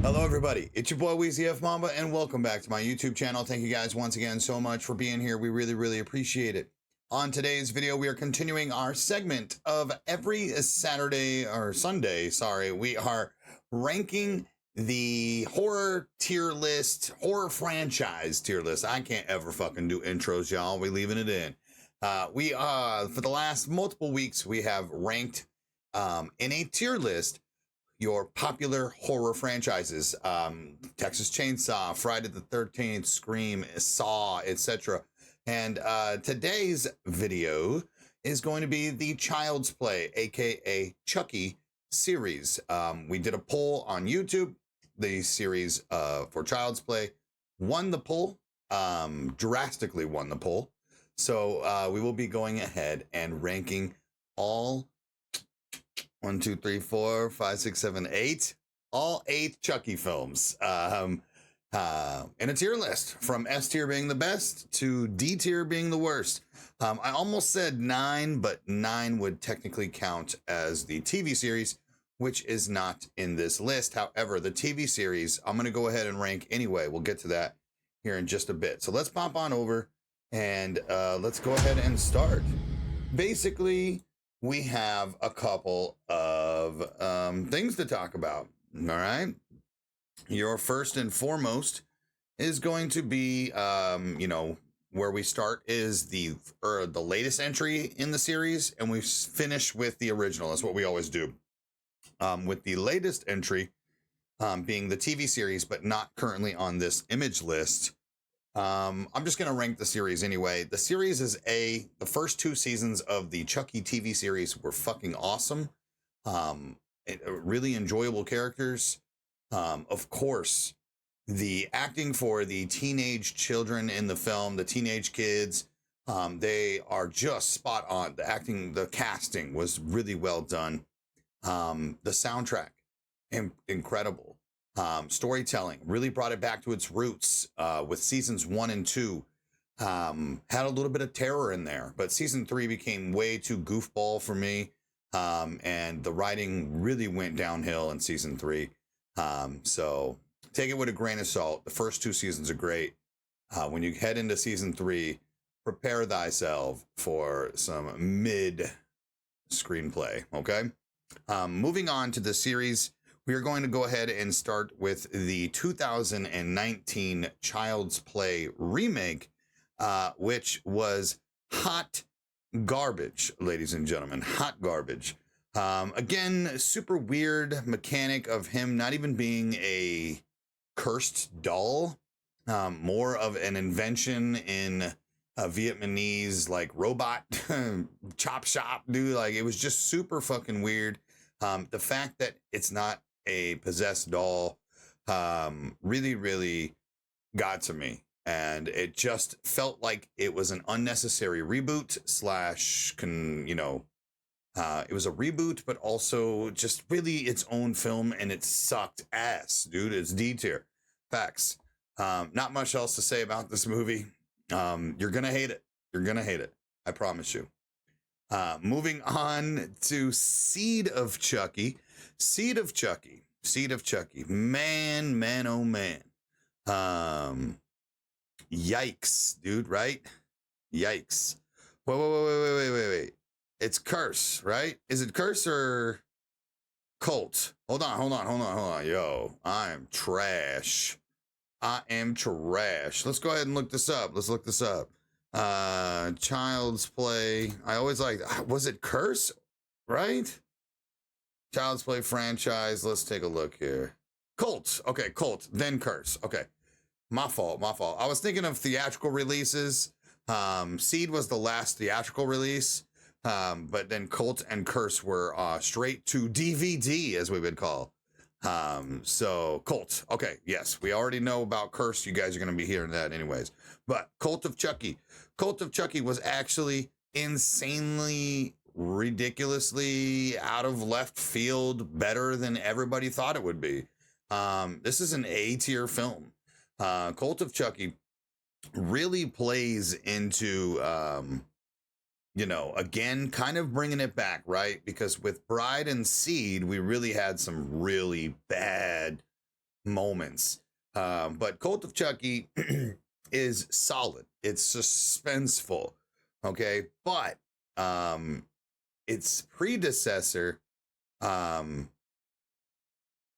Hello everybody, it's your boy WEEZYFMAMBA and welcome back to my YouTube channel. Thank you guys once again so much for being here. We really appreciate it. On today's video, we are continuing our segment of every Saturday or Sunday, we are ranking the horror tier list, horror franchise tier list. I can't ever fucking do intros, y'all. We leaving it in. For the last multiple weeks, we have ranked in a tier list your popular horror franchises, Texas Chainsaw, Friday the 13th, Scream, Saw, etc. And today's video is going to be the Child's Play, aka Chucky series. We did a poll on YouTube. The series for Child's Play won the poll, drastically won the poll. So we will be going ahead and ranking all 1, 2, 3, 4, 5, 6, 7, 8. All 8 Chucky films in a tier list, from S tier being the best to D tier being the worst. I almost said 9, but 9 would technically count as the TV series, which is not in this list. However, the TV series, I'm going to go ahead and rank anyway. We'll get to that here in just a bit. So let's pop on over and let's go ahead and start. Basically, we have a couple of things to talk about. All right. Your first and foremost is going to be, where we start is the latest entry in the series, and we finish with the original. That's what we always do. With the latest entry being the TV series, but not currently on this image list. I'm just going to rank the series anyway. The series is the first 2 seasons of the Chucky TV series were fucking awesome. Really enjoyable characters. Of course, the acting for the teenage children in the film, the teenage kids, they are just spot on. The casting was really well done. The soundtrack, incredible. Storytelling really brought it back to its roots with seasons 1 and 2. Had a little bit of terror in there, but season 3 became way too goofball for me. And the writing really went downhill in season 3. So take it with a grain of salt. The first 2 seasons are great. When you head into season 3, prepare thyself for some mid screenplay. Okay. Moving on to the series, we are going to go ahead and start with the 2019 Child's Play remake, which was hot garbage, ladies and gentlemen, hot garbage. Again, super weird mechanic of him not even being a cursed doll, more of an invention in a Vietnamese like robot chop shop, dude. Like, it was just super fucking weird. The fact that it's not a possessed doll really got to me, and it just felt like it was an unnecessary reboot slash it was a reboot, but also just really its own film, and it sucked ass, dude. It's D tier. Facts. Not much else to say about this movie. You're gonna hate it. You're gonna hate it, I promise you. Moving on to Seed of Chucky. Seed of Chucky. Man, oh man. Yikes, dude, right? Yikes. Wait. It's Curse, right? Is it Curse or Cult? Hold on. Yo, I am trash. Let's go ahead and look this up. Child's Play. I always was it Curse, right? Child's Play franchise. Let's take a look here. Cult. Okay, Cult, then Curse. Okay. My fault. I was thinking of theatrical releases. Seed was the last theatrical release. But then Cult and Curse were straight to DVD, as we would call. So Cult. Okay, yes, we already know about Curse. You guys are going to be hearing that anyways. But Cult of Chucky was actually insanely, ridiculously out of left field, better than everybody thought it would be. This is an A tier film. Cult of Chucky really plays into, again, kind of bringing it back, right? Because with Bride and Seed, we really had some really bad, moments. But Cult of Chucky is solid. It's suspenseful. Okay. But its predecessor,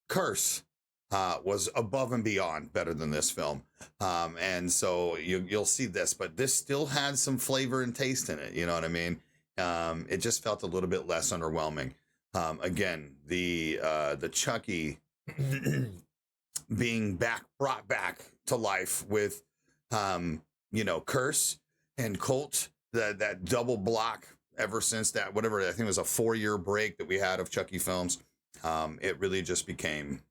Curse, was above and beyond better than this film. And so you'll see this, but this still had some flavor and taste in it. You know what I mean? It just felt a little bit less underwhelming. Again, the Chucky being brought back to life with, Curse and Cult, that double block ever since that, whatever, I think it was a 4-year break that we had of Chucky films. It really just became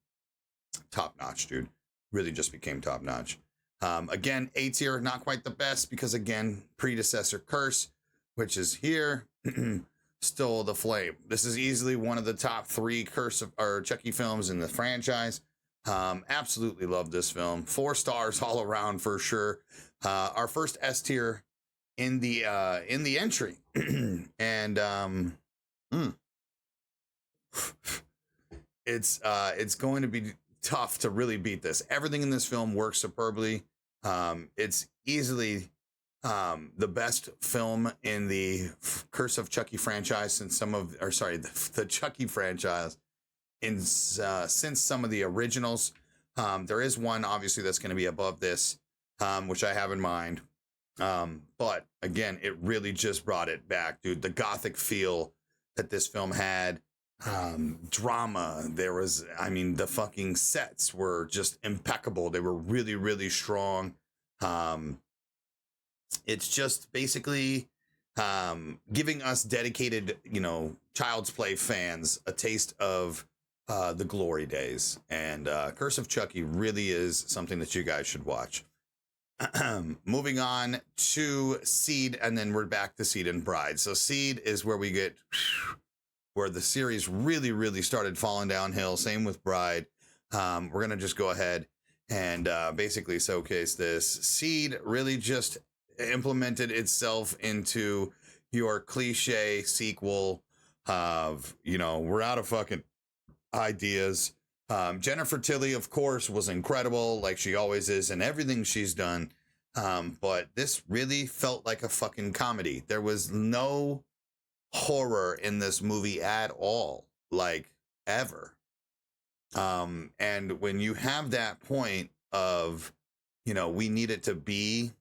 top notch, dude. Really just became top notch. Again, A tier, not quite the best because, again, predecessor Curse, which is here, stole the flame. This is easily one of the top 3 Curse or Chucky films in the franchise. Absolutely love this film. 4 stars all around for sure. Our first S tier in the entry, and it's going to be tough to really beat this. Everything in this film works superbly. It's easily the best film in the Curse of Chucky franchise since the Chucky franchise since some of the originals. There is one obviously that's going to be above this, which I have in mind. But again, it really just brought it back, dude. The gothic feel that this film had, drama. There was, the fucking sets were just impeccable. They were really, really strong. It's just basically giving us dedicated, Child's Play fans a taste of the glory days. And Curse of Chucky really is something that you guys should watch. Moving on to Seed, and then we're back to Seed and Bride. So Seed is where we get where the series really, really started falling downhill. Same with Bride. We're going to just go ahead and basically showcase this. Seed really just implemented itself into your cliche sequel of, we're out of fucking ideas. Jennifer Tilly, of course, was incredible, like she always is in everything she's done. But this really felt like a fucking comedy. There was no horror in this movie at all, like ever. And when you have that point of, we need it to be,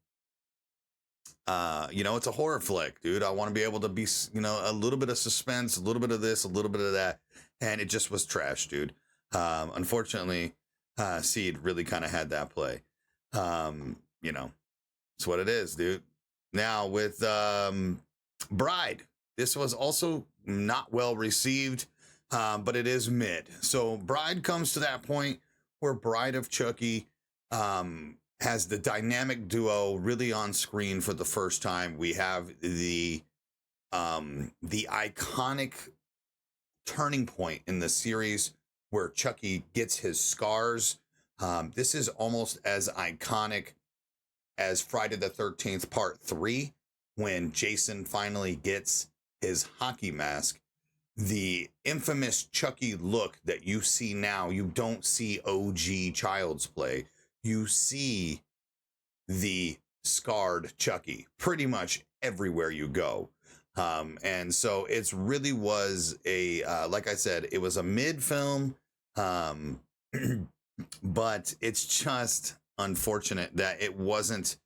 it's a horror flick, dude. I want to be able to be, a little bit of suspense, a little bit of this, a little bit of that. And it just was trash, dude. Unfortunately, Seed really kind of had that play. It's what it is, dude. Now with Bride, this was also not well received, but it is mid. So Bride comes to that point where Bride of Chucky has the dynamic duo really on screen for the first time. We have the iconic turning point in the series where Chucky gets his scars. This is almost as iconic as Friday the 13th Part 3, when Jason finally gets his hockey mask. The infamous Chucky look that you see now, you don't see OG Child's Play. You see the scarred Chucky pretty much everywhere you go. And so it's really was a, like I said, it was a mid film, but it's just unfortunate that it wasn't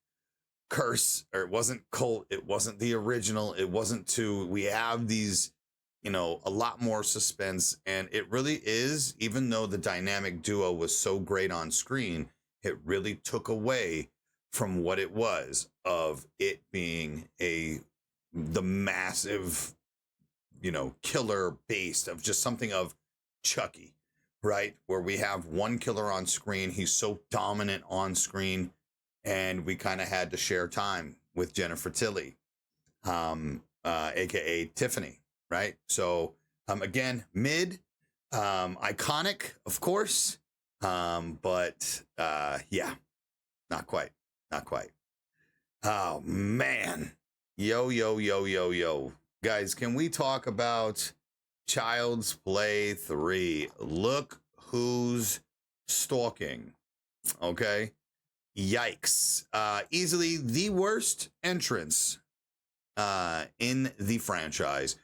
Curse, or it wasn't Cult, it wasn't the original, it wasn't 2. We have these, a lot more suspense, and it really is, even though the dynamic duo was so great on screen, it really took away from what it was of it being the massive, killer base of just something of Chucky, right? Where we have one killer on screen, he's so dominant on screen, and we kind of had to share time with Jennifer Tilly, aka Tiffany, right? So again, mid, iconic, of course, but yeah, not quite. Oh man, yo, guys, can we talk about Child's Play 3? Look who's stalking. Okay. Yikes. Easily the worst entrance in the franchise.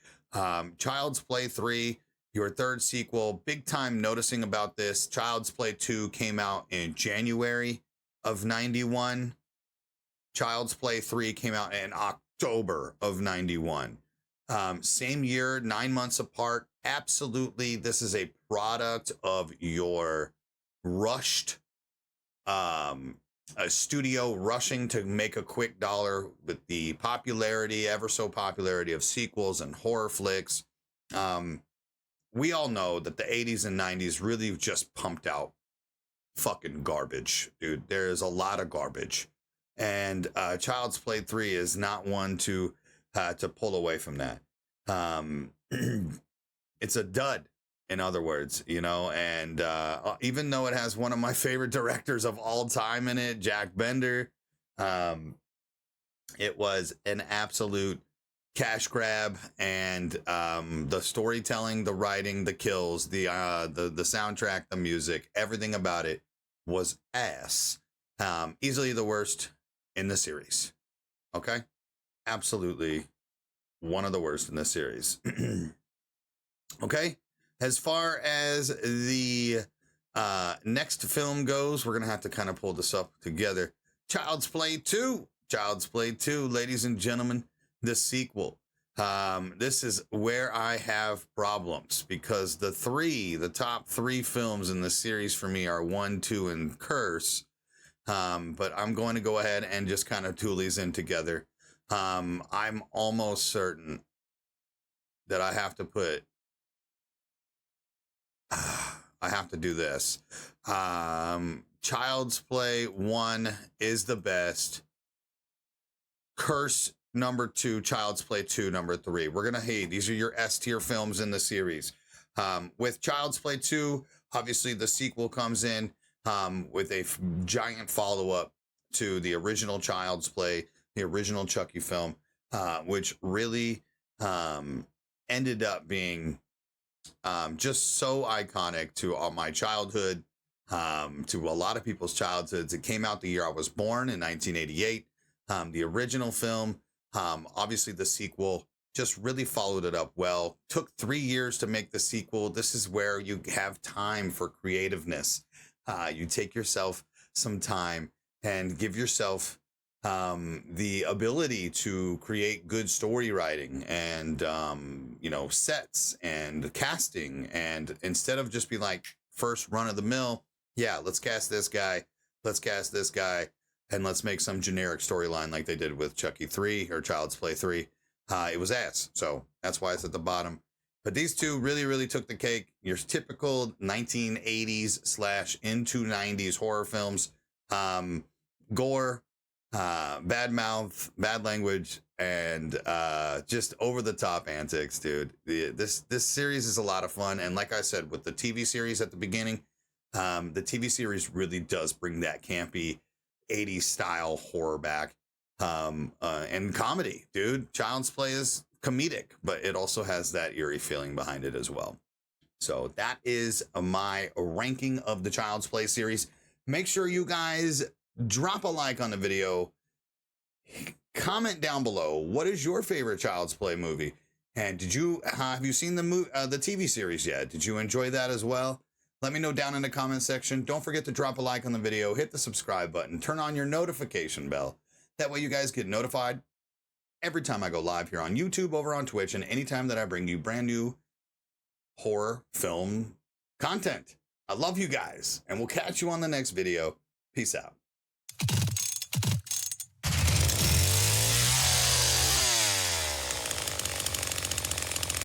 Child's Play 3, your third sequel. Big time noticing about this. Child's Play 2 came out in January of 91. Child's Play 3 came out in October of 91. Same year, 9 months apart. Absolutely, this is a product of your rushed, a studio rushing to make a quick dollar with the popularity, ever so popularity of sequels and horror flicks. We all know that the 80s and 90s really just pumped out fucking garbage, dude. There's a lot of garbage. And Child's Play 3 is not one to pull away from that. It's a dud, in other words, you know, and even though it has one of my favorite directors of all time in it, Jack Bender, it was an absolute cash grab, and the storytelling, the writing, the kills, the soundtrack, the music, everything about it was ass. Easily the worst in the series. Okay? Absolutely one of the worst in the series. Okay? As far as the next film goes, we're going to have to kind of pull this up together. Child's Play 2. Child's Play 2, ladies and gentlemen, the sequel. This is where I have problems, because the top three films in the series for me are 1, 2, and Curse. But I'm going to go ahead and just kind of tool these in together. I'm almost certain that I have to put, I have to do this. Child's Play 1 is the best. Curse number 2, Child's Play 2 number 3. We're gonna these are your S tier films in the series. With Child's Play 2, obviously the sequel comes in with a giant follow-up to the original Child's Play, the original Chucky film, which really ended up being just so iconic to all my childhood, to a lot of people's childhoods. It came out the year I was born, in 1988. The original film, obviously the sequel just really followed it up well. Took 3 years to make the sequel. This is where you have time for creativeness. You take yourself some time and give yourself the ability to create good story writing and, you know, sets and casting. And instead of just be like first run of the mill, yeah, let's cast this guy, and let's make some generic storyline like they did with Chucky 3 or Child's Play 3. It was ass. So that's why it's at the bottom. But these two really, really took the cake. Your typical 1980s / into 90s horror films. Gore, bad mouth, bad language, and just over the top antics, dude. This series is a lot of fun. And like I said, with the TV series at the beginning, the TV series really does bring that campy 80s style horror back, and comedy, dude. Child's Play is comedic, but it also has that eerie feeling behind it as well. So that is my ranking of the Child's Play series. Make sure you guys drop a like on the video. Comment down below, what is your favorite Child's Play movie? And have you seen the TV series yet? Did you enjoy that as well? Let me know down in the comment section. Don't forget to drop a like on the video, hit the subscribe button, turn on your notification bell. That way you guys get notified every time I go live here on YouTube, over on Twitch, and anytime that I bring you brand new horror film content. I love you guys, and we'll catch you on the next video. Peace out.